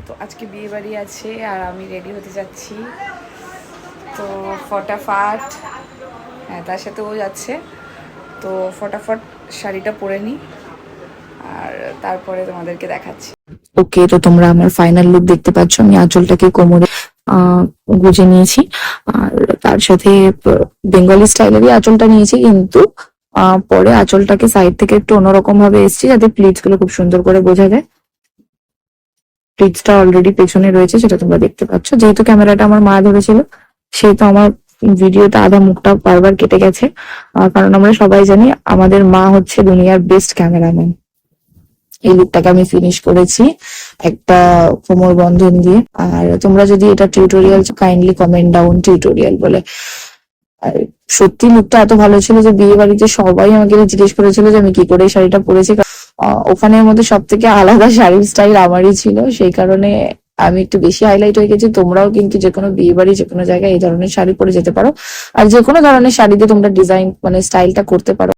তো আজকে বিয়ে বাড়ি আছে আর আমি রেডি হতে যাচ্ছি। তো ফটাফট, হ্যাঁ তার সাথে ও যাচ্ছে। তো ফটাফট শাড়িটা পরে নিই আর তারপরে তোমাদেরকে দেখাচ্ছি। ওকে, তো তোমরা আমার ফাইনাল লুক দেখতে পাচ্ছ। আমি আঁচলটাকে কোমরে গুজে নিয়েছি আর তার সাথে বেঙ্গলি স্টাইলেরই আঁচলটা নিয়েছি, কিন্তু পরে আঁচলটাকে সাইড থেকে একটু অন্যরকম ভাবে এসেছি যাতে প্লিটস গুলো খুব সুন্দর করে বোঝা যায়। প্লিটসটা অলরেডি পেছনে রয়েছে, সেটা তোমরা দেখতে পাচ্ছ। যেহেতু ক্যামেরাটা আমার মা ধরেছিল, সেহেতু আমার ভিডিওতে আধা মুখটা বারবার কেটে গেছে, কারণ আমরা সবাই জানি আমাদের মা হচ্ছে দুনিয়ার বেস্ট ক্যামেরাম্যান। এই লুকটাকে আমি ফিনিশ করেছি একটা কোমর বন্ধন দিয়ে। আর তোমরা যদি এটা tutorial, kindly comment down tutorial বলে। আর সত্যি লুকটা এত ভালো ছিল যে বিয়ে বাড়িতে সবাই আমাকে জিজ্ঞেস করেছিল যে আমি কি করে এই শাড়িটা পরেছি। ওখানের মধ্যে সব থেকে আলাদা শাড়ির স্টাইল আমারই ছিল, সেই কারণে আমি একটু বেশি হাইলাইট হয়ে গেছি। তোমরাও কিন্তু যে কোনো বিয়ে বাড়ি, যে কোনো জায়গায় এই ধরনের শাড়ি পরে যেতে পারো। আর যে কোনো ধরনের শাড়িতে তোমরা ডিজাইন মানে স্টাইলটা করতে পারো।